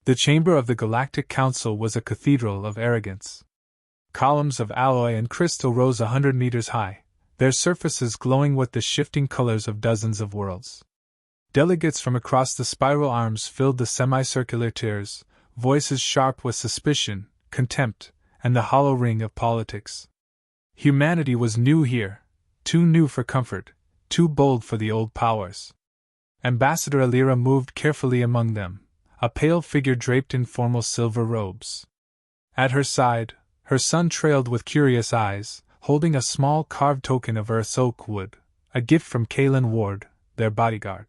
The chamber of the Galactic Council was a cathedral of arrogance. Columns of alloy and crystal rose 100 meters high, their surfaces glowing with the shifting colors of dozens of worlds. Delegates from across the spiral arms filled the semicircular tiers, voices sharp with suspicion, contempt, and the hollow ring of politics. Humanity was new here, too new for comfort, too bold for the old powers. Ambassador Alira moved carefully among them, a pale figure draped in formal silver robes. At her side, her son trailed with curious eyes, holding a small carved token of Earth's oak wood, a gift from Kalen Ward, their bodyguard.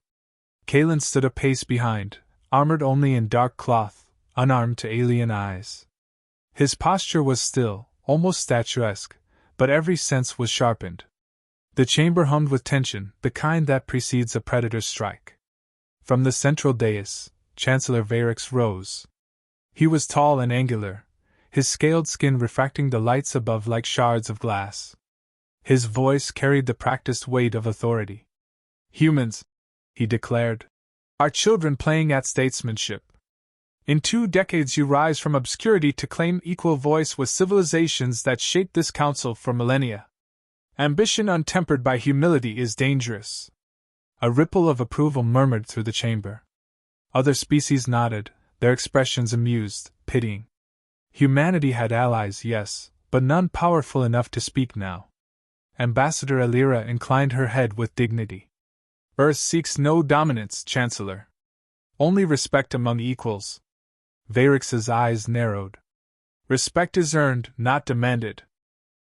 Kalen stood a pace behind, armored only in dark cloth, unarmed to alien eyes. His posture was still, almost statuesque, but every sense was sharpened. The chamber hummed with tension, the kind that precedes a predator's strike. From the central dais, Chancellor Varix rose. He was tall and angular, his scaled skin refracting the lights above like shards of glass. His voice carried the practiced weight of authority. "Humans," he declared, "are children playing at statesmanship. In 2 decades you rise from obscurity to claim equal voice with civilizations that shaped this council for millennia. Ambition untempered by humility is dangerous." A ripple of approval murmured through the chamber. Other species nodded, their expressions amused, pitying. Humanity had allies, yes, but none powerful enough to speak now. Ambassador Alira inclined her head with dignity. "Earth seeks no dominance, Chancellor. Only respect among equals." Varix's eyes narrowed. "Respect is earned, not demanded.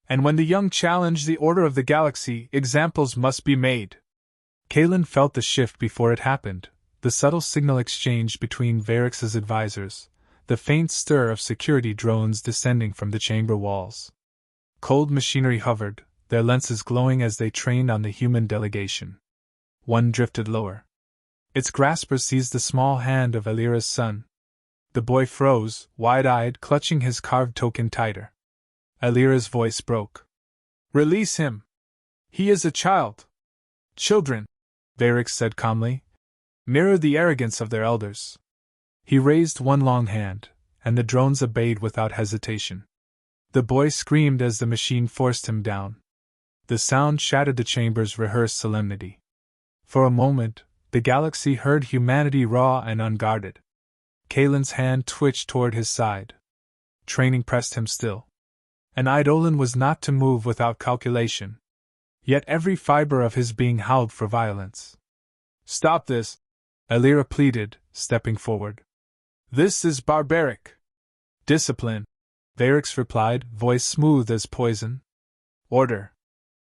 And when the young challenge the order of the galaxy, examples must be made." Kalen felt the shift before it happened, the subtle signal exchange between Varix's advisors, the faint stir of security drones descending from the chamber walls. Cold machinery hovered, their lenses glowing as they trained on the human delegation. One drifted lower. Its grasper seized the small hand of Alira's son. The boy froze, wide-eyed, clutching his carved token tighter. Alira's voice broke. "Release him! He is a child." "Children," Varix said calmly, "mirror the arrogance of their elders." He raised one long hand, and the drones obeyed without hesitation. The boy screamed as the machine forced him down. The sound shattered the chamber's rehearsed solemnity. For a moment, the galaxy heard humanity raw and unguarded. Kalen's hand twitched toward his side. Training pressed him still. An Eidolon was not to move without calculation. Yet every fiber of his being howled for violence. "Stop this," Alira pleaded, stepping forward. "This is barbaric." "Discipline," Varix replied, voice smooth as poison. "Order.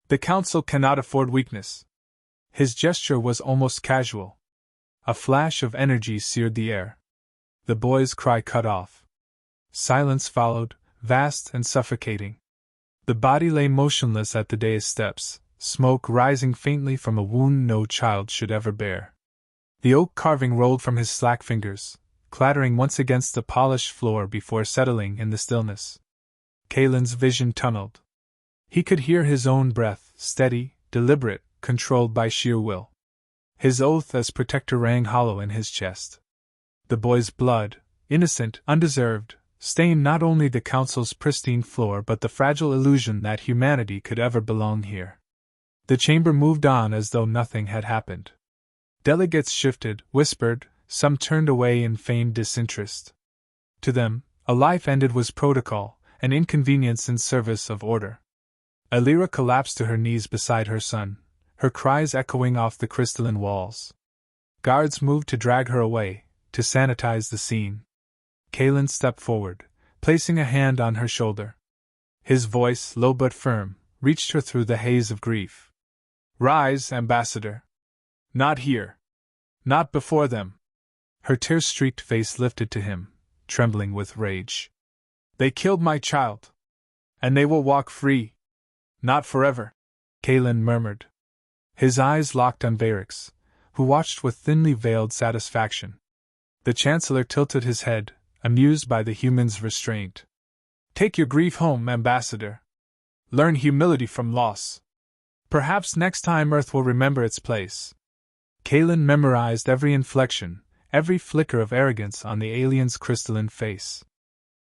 The council cannot afford weakness." His gesture was almost casual. A flash of energy seared the air. The boy's cry cut off. Silence followed, vast and suffocating. The body lay motionless at the dais steps, smoke rising faintly from a wound no child should ever bear. The oak carving rolled from his slack fingers, clattering once against the polished floor before settling in the stillness. Kalen's vision tunneled. He could hear his own breath, steady, deliberate, controlled by sheer will. His oath as protector rang hollow in his chest. The boy's blood, innocent, undeserved, stained not only the council's pristine floor but the fragile illusion that humanity could ever belong here. The chamber moved on as though nothing had happened. Delegates shifted, whispered, some turned away in feigned disinterest. To them, a life ended was protocol, an inconvenience in service of order. Alira collapsed to her knees beside her son, her cries echoing off the crystalline walls. Guards moved to drag her away, to sanitize the scene. Kalen stepped forward, placing a hand on her shoulder. His voice, low but firm, reached her through the haze of grief. "Rise, Ambassador. Not here. Not before them." Her tear-streaked face lifted to him, trembling with rage. "They killed my child. And they will walk free. Not forever," Kalen murmured. His eyes locked on Varix, who watched with thinly veiled satisfaction. The Chancellor tilted his head, amused by the human's restraint. "Take your grief home, Ambassador. Learn humility from loss. Perhaps next time Earth will remember its place." Kalen memorized every inflection, every flicker of arrogance on the alien's crystalline face.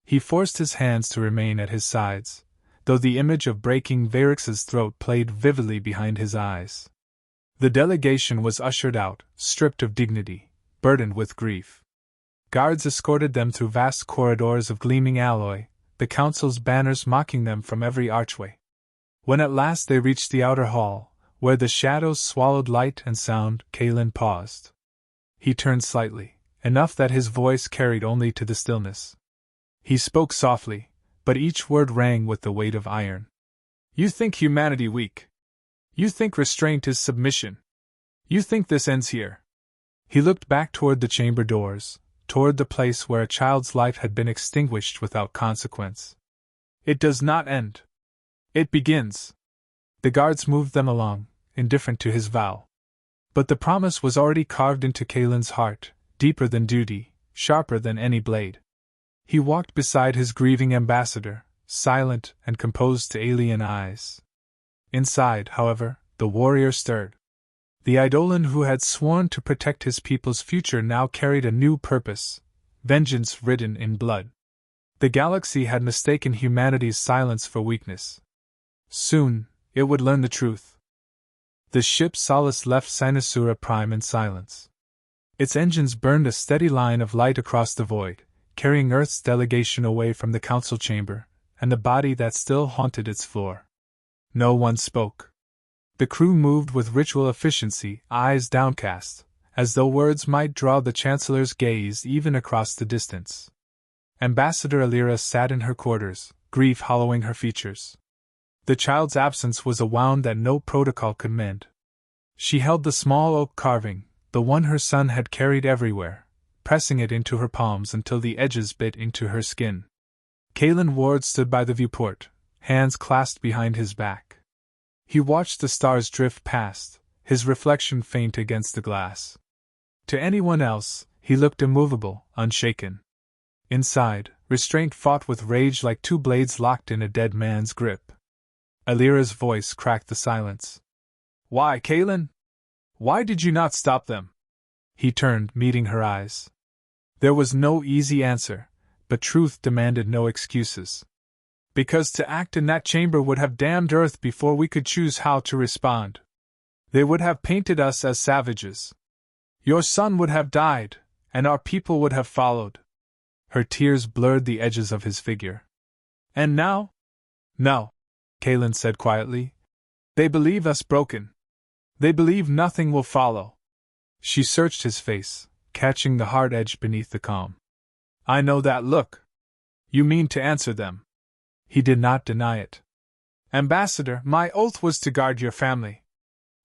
He forced his hands to remain at his sides, though the image of breaking Varix's throat played vividly behind his eyes. The delegation was ushered out, stripped of dignity, burdened with grief. Guards escorted them through vast corridors of gleaming alloy, the council's banners mocking them from every archway. When at last they reached the outer hall, where the shadows swallowed light and sound, Kalen paused. He turned slightly, enough that his voice carried only to the stillness. He spoke softly, but each word rang with the weight of iron. You think humanity weak. You think restraint is submission. You think this ends here. He looked back toward the chamber doors, toward the place where a child's life had been extinguished without consequence. It does not end. It begins. The guards moved them along, indifferent to his vow. But the promise was already carved into Kalen's heart, deeper than duty, sharper than any blade. He walked beside his grieving ambassador, silent and composed to alien eyes. Inside, however, the warrior stirred. The Eidolon who had sworn to protect his people's future now carried a new purpose, vengeance written in blood. The galaxy had mistaken humanity's silence for weakness. Soon, it would learn the truth. The ship Solace left Sinusura Prime in silence. Its engines burned a steady line of light across the void, carrying Earth's delegation away from the council chamber, and the body that still haunted its floor. No one spoke. The crew moved with ritual efficiency, eyes downcast, as though words might draw the Chancellor's gaze even across the distance. Ambassador Alira sat in her quarters, grief hollowing her features. The child's absence was a wound that no protocol could mend. She held the small oak carving, the one her son had carried everywhere, pressing it into her palms until the edges bit into her skin. Kalen Ward stood by the viewport, hands clasped behind his back. He watched the stars drift past, his reflection faint against the glass. To anyone else, he looked immovable, unshaken. Inside, restraint fought with rage like two blades locked in a dead man's grip. Alira's voice cracked the silence. Why, Kalen? Why did you not stop them? He turned, meeting her eyes. There was no easy answer, but truth demanded no excuses. Because to act in that chamber would have damned Earth before we could choose how to respond. They would have painted us as savages. Your son would have died, and our people would have followed. Her tears blurred the edges of his figure. And now? No, Kalen said quietly. They believe us broken. They believe nothing will follow. She searched his face, catching the hard edge beneath the calm. I know that look. You mean to answer them. He did not deny it. Ambassador, my oath was to guard your family.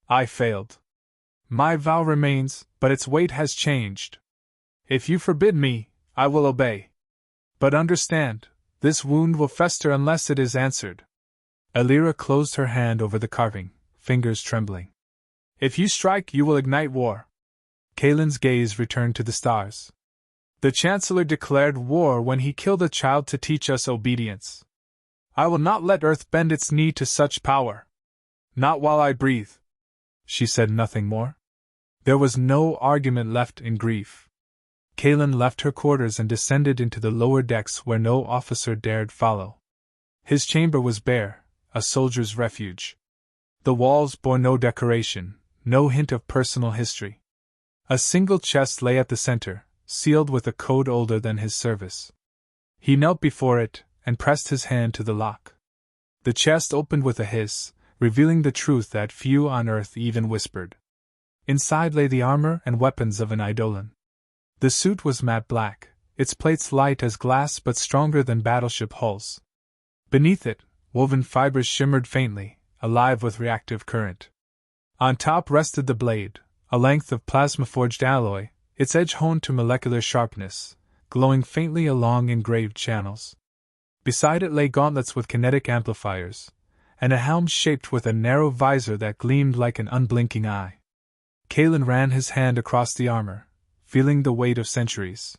I failed. My vow remains, but its weight has changed. If you forbid me, I will obey. But understand, this wound will fester unless it is answered. Alira closed her hand over the carving, fingers trembling. If you strike, you will ignite war. Kalen's gaze returned to the stars. The Chancellor declared war when he killed a child to teach us obedience. I will not let Earth bend its knee to such power. Not while I breathe. She said nothing more. There was no argument left in grief. Kalen left her quarters and descended into the lower decks where no officer dared follow. His chamber was bare, a soldier's refuge. The walls bore no decoration, no hint of personal history. A single chest lay at the center, sealed with a code older than his service. He knelt before it and pressed his hand to the lock. The chest opened with a hiss, revealing the truth that few on Earth even whispered. Inside lay the armor and weapons of an Eidolon. The suit was matte black, its plates light as glass but stronger than battleship hulls. Beneath it, woven fibers shimmered faintly, alive with reactive current. On top rested the blade, a length of plasma-forged alloy, its edge honed to molecular sharpness, glowing faintly along engraved channels. Beside it lay gauntlets with kinetic amplifiers, and a helm shaped with a narrow visor that gleamed like an unblinking eye. Kalen ran his hand across the armor, feeling the weight of centuries.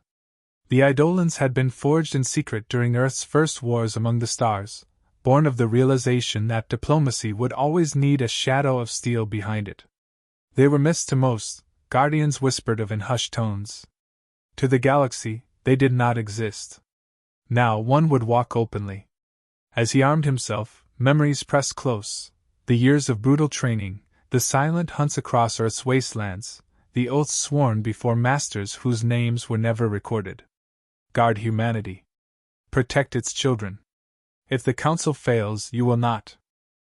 The Eidolons had been forged in secret during Earth's first wars among the stars, born of the realization that diplomacy would always need a shadow of steel behind it. They were missed to most, guardians whispered of in hushed tones. To the galaxy, they did not exist. Now one would walk openly. As he armed himself, memories pressed close. The years of brutal training, the silent hunts across Earth's wastelands, the oaths sworn before masters whose names were never recorded. Guard humanity. Protect its children. If the Council fails, you will not.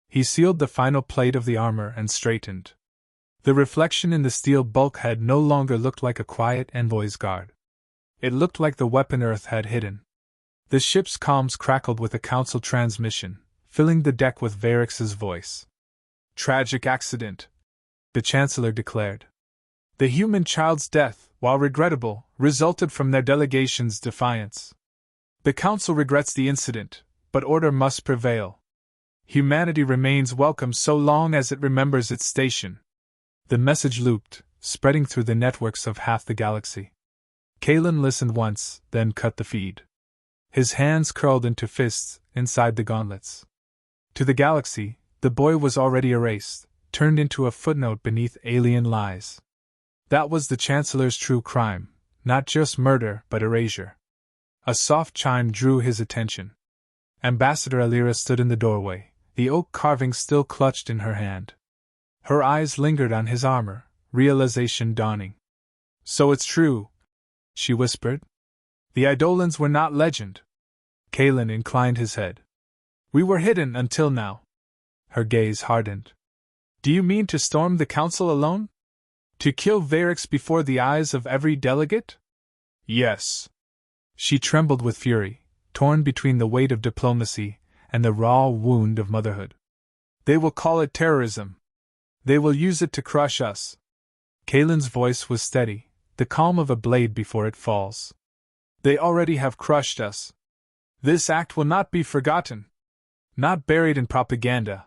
He sealed the final plate of the armor and straightened. The reflection in the steel bulkhead no longer looked like a quiet envoy's guard. It looked like the weapon Earth had hidden. The ship's comms crackled with a Council transmission, filling the deck with Varix's voice. Tragic accident, the Chancellor declared. The human child's death, while regrettable, resulted from their delegation's defiance. The Council regrets the incident, but order must prevail. Humanity remains welcome so long as it remembers its station. The message looped, spreading through the networks of half the galaxy. Kalen listened once, then cut the feed. His hands curled into fists inside the gauntlets. To the galaxy, the boy was already erased, turned into a footnote beneath alien lies. That was the Chancellor's true crime, not just murder but erasure. A soft chime drew his attention. Ambassador Alira stood in the doorway, the oak carving still clutched in her hand. Her eyes lingered on his armor, realization dawning. So it's true, she whispered. The Eidolons were not legend. Kalen inclined his head. We were hidden until now. Her gaze hardened. Do you mean to storm the Council alone? To kill Varix before the eyes of every delegate? Yes. She trembled with fury, torn between the weight of diplomacy and the raw wound of motherhood. They will call it terrorism. They will use it to crush us. Kalen's voice was steady, the calm of a blade before it falls. They already have crushed us. This act will not be forgotten. Not buried in propaganda.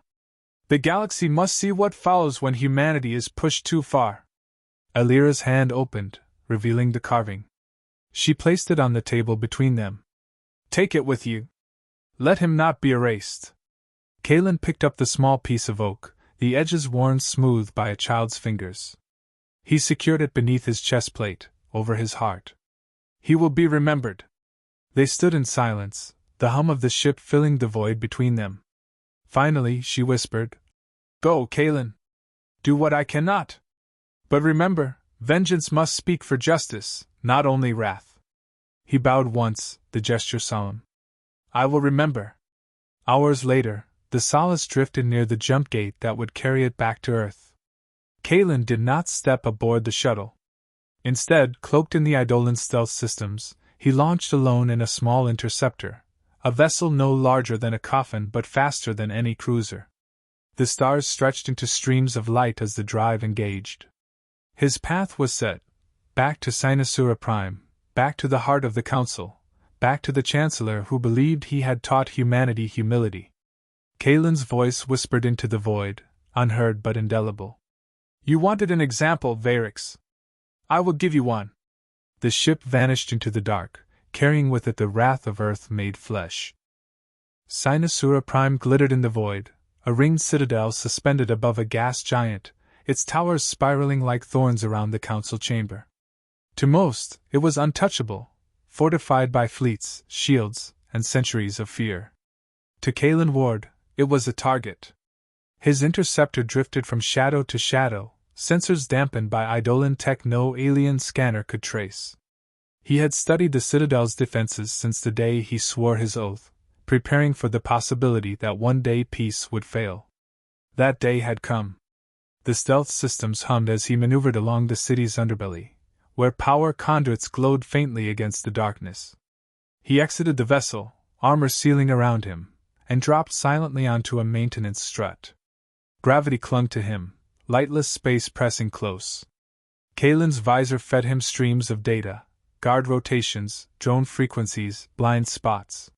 The galaxy must see what follows when humanity is pushed too far. Alira's hand opened, revealing the carving. She placed it on the table between them. Take it with you. Let him not be erased. Kalen picked up the small piece of oak, the edges worn smooth by a child's fingers. He secured it beneath his chest plate, over his heart. He will be remembered. They stood in silence, the hum of the ship filling the void between them. Finally, she whispered, Go, Kalen. Do what I cannot. But remember, vengeance must speak for justice, not only wrath. He bowed once, the gesture solemn. I will remember. Hours later, the Solace drifted near the jump gate that would carry it back to Earth. Kalen did not step aboard the shuttle. Instead, cloaked in the Eidolon stealth systems, he launched alone in a small interceptor, a vessel no larger than a coffin but faster than any cruiser. The stars stretched into streams of light as the drive engaged. His path was set, back to Sinasura Prime, back to the heart of the Council, back to the Chancellor who believed he had taught humanity humility. Kalen's voice whispered into the void, unheard but indelible. You wanted an example, Varix. I will give you one. The ship vanished into the dark, carrying with it the wrath of Earth made flesh. Sinasura Prime glittered in the void, a ringed citadel suspended above a gas giant, its towers spiraling like thorns around the council chamber. To most, it was untouchable, fortified by fleets, shields, and centuries of fear. To Kalen Ward, it was a target. His interceptor drifted from shadow to shadow, sensors dampened by Eidolon tech no alien scanner could trace. He had studied the Citadel's defenses since the day he swore his oath, preparing for the possibility that one day peace would fail. That day had come. The stealth systems hummed as he maneuvered along the city's underbelly, where power conduits glowed faintly against the darkness. He exited the vessel, armor sealing around him, and dropped silently onto a maintenance strut. Gravity clung to him, lightless space pressing close. Kalen's visor fed him streams of data, guard rotations, drone frequencies, blind spots.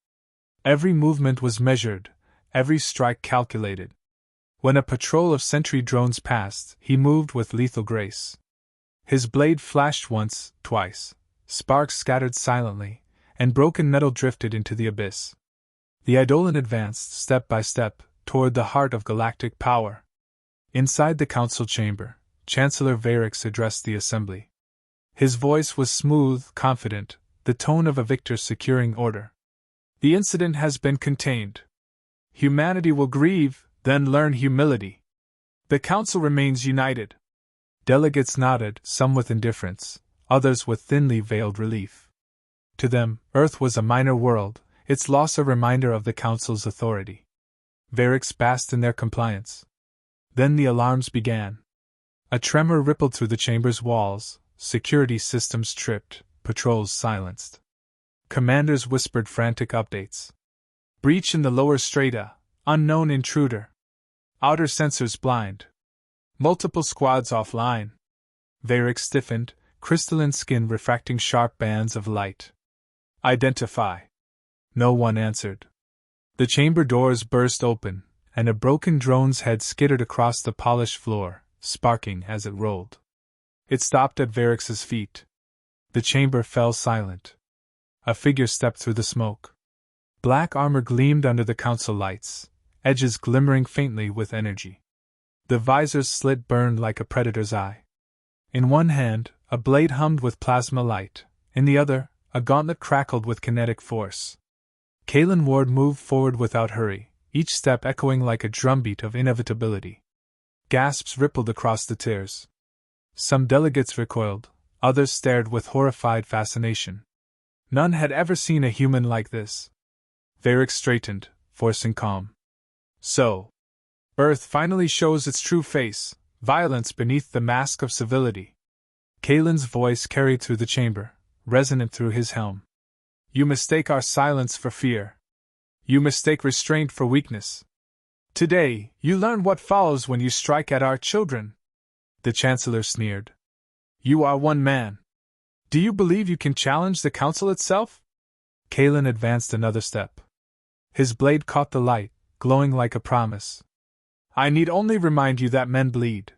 Every movement was measured, every strike calculated. When a patrol of sentry drones passed, he moved with lethal grace. His blade flashed once, twice, sparks scattered silently, and broken metal drifted into the abyss. The Eidolon advanced, step by step, toward the heart of galactic power. Inside the council chamber, Chancellor Varix addressed the assembly. His voice was smooth, confident, the tone of a victor securing order. The incident has been contained. Humanity will grieve, then learn humility. The Council remains united. Delegates nodded, some with indifference, others with thinly veiled relief. To them, Earth was a minor world, its loss a reminder of the Council's authority. Varix basked in their compliance. Then the alarms began. A tremor rippled through the chamber's walls, security systems tripped, patrols silenced. Commanders whispered frantic updates. Breach in the lower strata, unknown intruder. Outer sensors blind. Multiple squads offline. Varix stiffened, crystalline skin refracting sharp bands of light. Identify. No one answered. The chamber doors burst open, and a broken drone's head skittered across the polished floor, sparking as it rolled. It stopped at Varix's feet. The chamber fell silent. A figure stepped through the smoke. Black armor gleamed under the council lights, edges glimmering faintly with energy. The visor's slit burned like a predator's eye. In one hand, a blade hummed with plasma light, in the other, a gauntlet crackled with kinetic force. Kalen Ward moved forward without hurry, each step echoing like a drumbeat of inevitability. Gasps rippled across the tiers. Some delegates recoiled, others stared with horrified fascination. None had ever seen a human like this. Varix straightened, forcing calm. So, Earth finally shows its true face, violence beneath the mask of civility. Kalen's voice carried through the chamber, resonant through his helm. You mistake our silence for fear. You mistake restraint for weakness. Today, you learn what follows when you strike at our children. The Chancellor sneered. You are one man. Do you believe you can challenge the Council itself? Kalen advanced another step. His blade caught the light, glowing like a promise. I need only remind you that men bleed.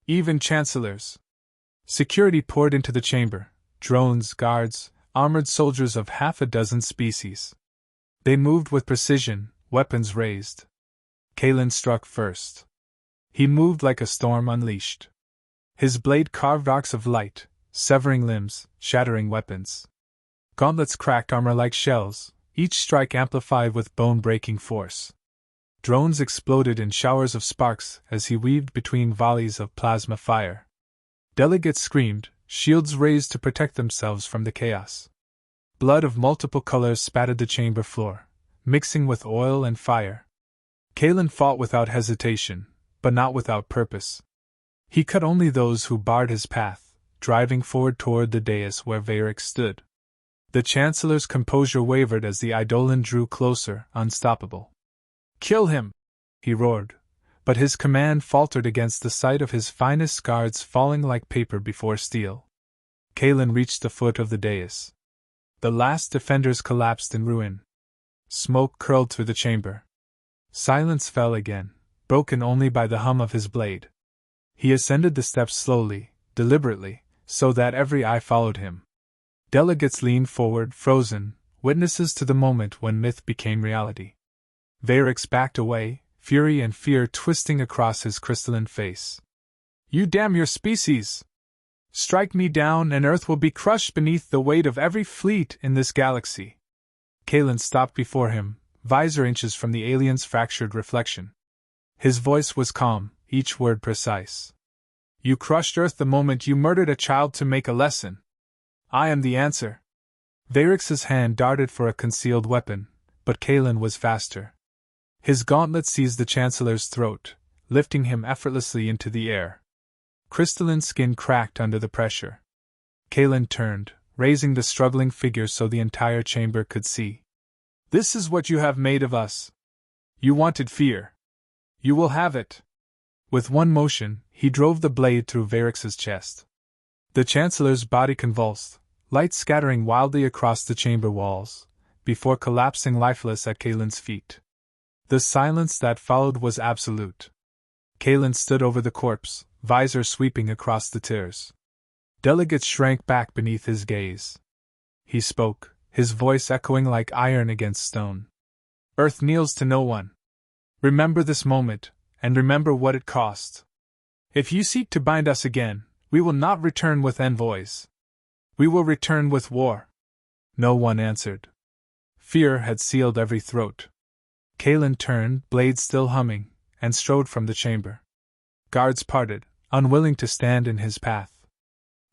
Even chancellors. Security poured into the chamber, drones, guards, armored soldiers of half a dozen species. They moved with precision, weapons raised. Kalen struck first. He moved like a storm unleashed. His blade carved arcs of light, severing limbs, shattering weapons. Gauntlets cracked armor like shells, each strike amplified with bone-breaking force. Drones exploded in showers of sparks as he weaved between volleys of plasma fire. Delegates screamed, shields raised to protect themselves from the chaos. Blood of multiple colors spattered the chamber floor, mixing with oil and fire. Kalen fought without hesitation, but not without purpose. He cut only those who barred his path, driving forward toward the dais where Varix stood. The Chancellor's composure wavered as the Eidolon drew closer, unstoppable. Kill him! He roared, but his command faltered against the sight of his finest guards falling like paper before steel. Kalen reached the foot of the dais. The last defenders collapsed in ruin. Smoke curled through the chamber. Silence fell again, broken only by the hum of his blade. He ascended the steps slowly, deliberately, so that every eye followed him. Delegates leaned forward, frozen, witnesses to the moment when myth became reality. Varix backed away, fury and fear twisting across his crystalline face. You damn your species! Strike me down and Earth will be crushed beneath the weight of every fleet in this galaxy. Kalen stopped before him, visor inches from the alien's fractured reflection. His voice was calm, each word precise. You crushed Earth the moment you murdered a child to make a lesson. I am the answer. Varix's hand darted for a concealed weapon, but Kalen was faster. His gauntlet seized the Chancellor's throat, lifting him effortlessly into the air. Crystalline skin cracked under the pressure. Kalen turned, raising the struggling figure so the entire chamber could see. This is what you have made of us. You wanted fear. You will have it. With one motion, he drove the blade through Varix's chest. The Chancellor's body convulsed, light scattering wildly across the chamber walls, before collapsing lifeless at Kalen's feet. The silence that followed was absolute. Kalen stood over the corpse, visor sweeping across the tiers. Delegates shrank back beneath his gaze. He spoke, his voice echoing like iron against stone. Earth kneels to no one. Remember this moment, and remember what it cost. If you seek to bind us again, we will not return with envoys. We will return with war. No one answered. Fear had sealed every throat. Kalen turned, blade still humming, and strode from the chamber. Guards parted, unwilling to stand in his path.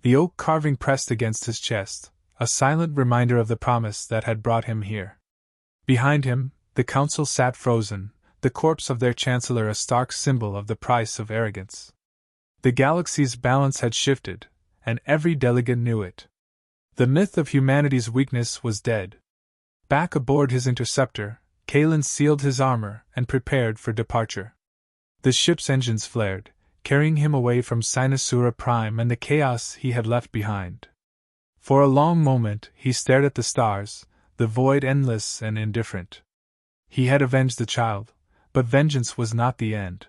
The oak carving pressed against his chest, a silent reminder of the promise that had brought him here. Behind him, the council sat frozen, the corpse of their chancellor a stark symbol of the price of arrogance. The galaxy's balance had shifted, and every delegate knew it. The myth of humanity's weakness was dead. Back aboard his interceptor, Kalen sealed his armor and prepared for departure. The ship's engines flared, carrying him away from Sinusura Prime and the chaos he had left behind. For a long moment he stared at the stars, the void endless and indifferent. He had avenged the child, but vengeance was not the end.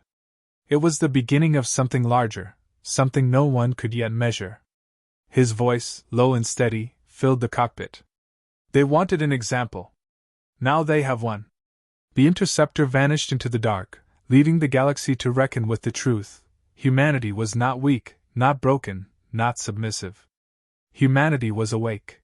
It was the beginning of something larger, something no one could yet measure. His voice, low and steady, filled the cockpit. They wanted an example. Now they have one. The interceptor vanished into the dark, leaving the galaxy to reckon with the truth. Humanity was not weak, not broken, not submissive. Humanity was awake.